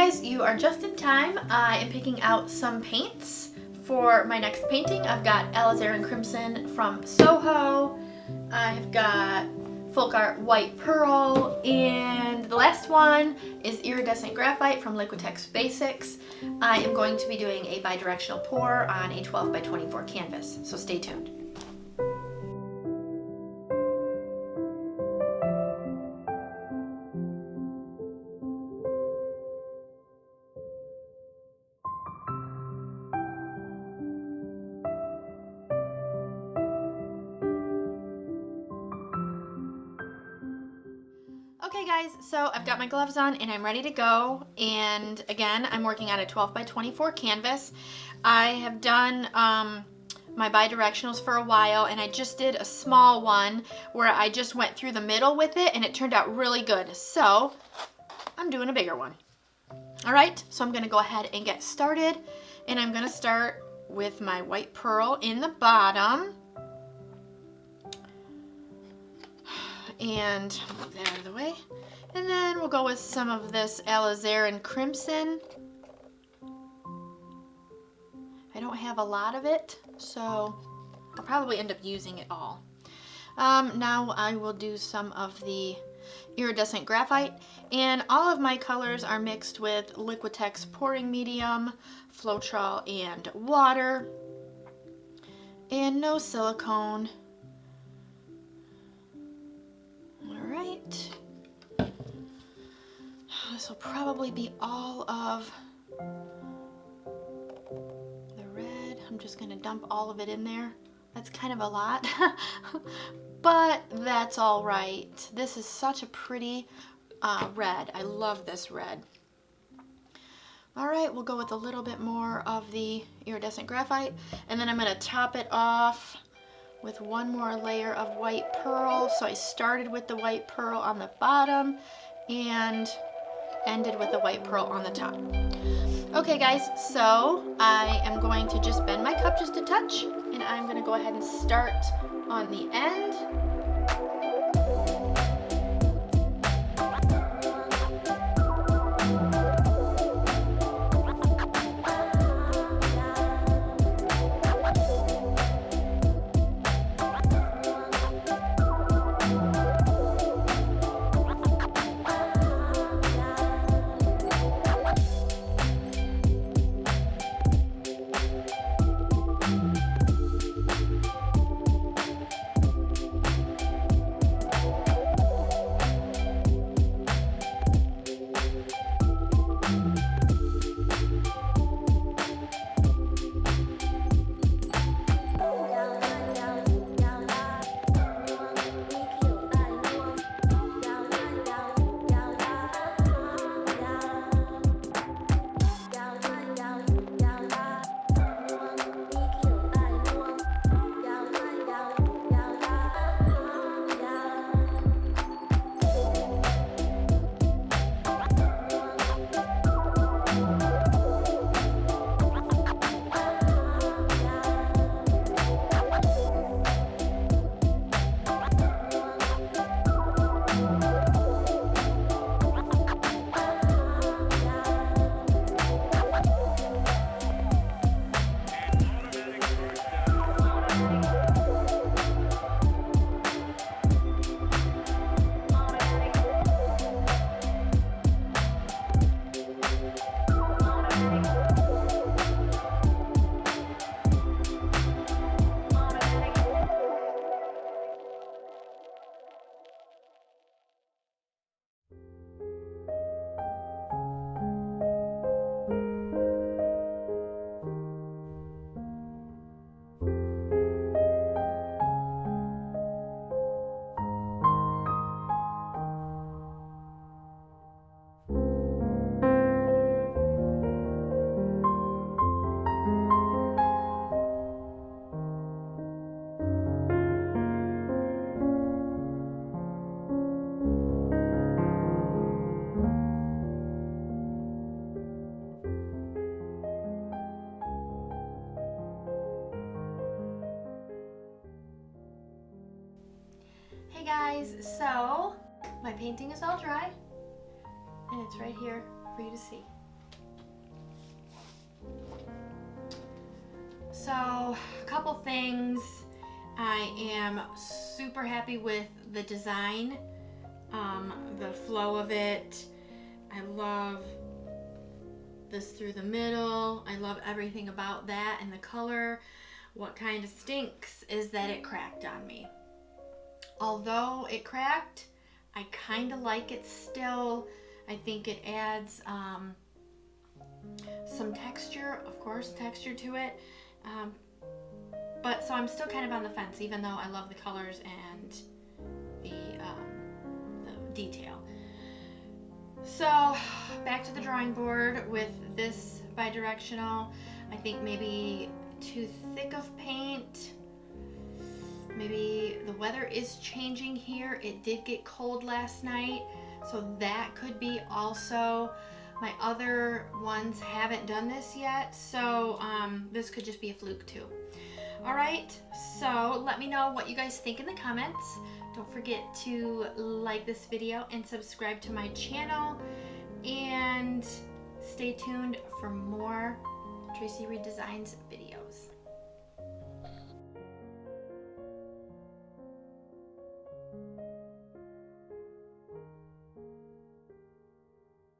guys, you are just in time. I am picking out some paints for my next painting. I've got Alizarin Crimson from Soho. I've got Folkart White Pearl, and the last one is Iridescent Graphite from Liquitex Basics. I am going to be doing a bidirectional pour on a 12 by 24 canvas, so stay tuned. Okay guys, so I've got my gloves on and I'm ready to go, and again I'm working on a 12 by 24 canvas. I have done my bidirectionals for a while, and I just did a small one where I just went through the middle with it and it turned out really good, so I'm doing a bigger one. Alright, so I'm going to go ahead and get started, and I'm going to start with my white pearl in the bottom. And move that out of the way, and then we'll go with some of this Alizarin Crimson. I don't have a lot of it, so I'll probably end up using it all. Now I will do some of the Iridescent Graphite, and all of my colors are mixed with Liquitex pouring medium, Floetrol, and water, and no silicone. Alright, this will probably be all of the red. I'm just going to dump all of it in there. That's kind of a lot, but that's alright. This is such a pretty red. I love this red. Alright, we'll go with a little bit more of the Iridescent Graphite, and then I'm going to top it off with one more layer of white pearl. So I started with the white pearl on the bottom and ended with the white pearl on the top. Okay guys, so I am going to just bend my cup just a touch, and I'm going to go ahead and start on the end. Hey guys, so my painting is all dry and it's right here for you to see. So a couple things. I am super happy with the design, the flow of it. I love this through the middle. I love everything about that and the color. What kind of stinks is that it cracked on me. Although it cracked, I kind of like it still. I think it adds some texture, of course, texture to it. But so I'm still kind of on the fence, even though I love the colors and the detail. So back to the drawing board with this bidirectional. I think maybe too thick of paint. Maybe the weather is changing here. It did get cold last night, so that could be also. My other ones haven't done this yet, so this could just be a fluke too. All right, so let me know what you guys think in the comments. Don't forget to like this video and subscribe to my channel, and stay tuned for more Tracie Redesigns videos.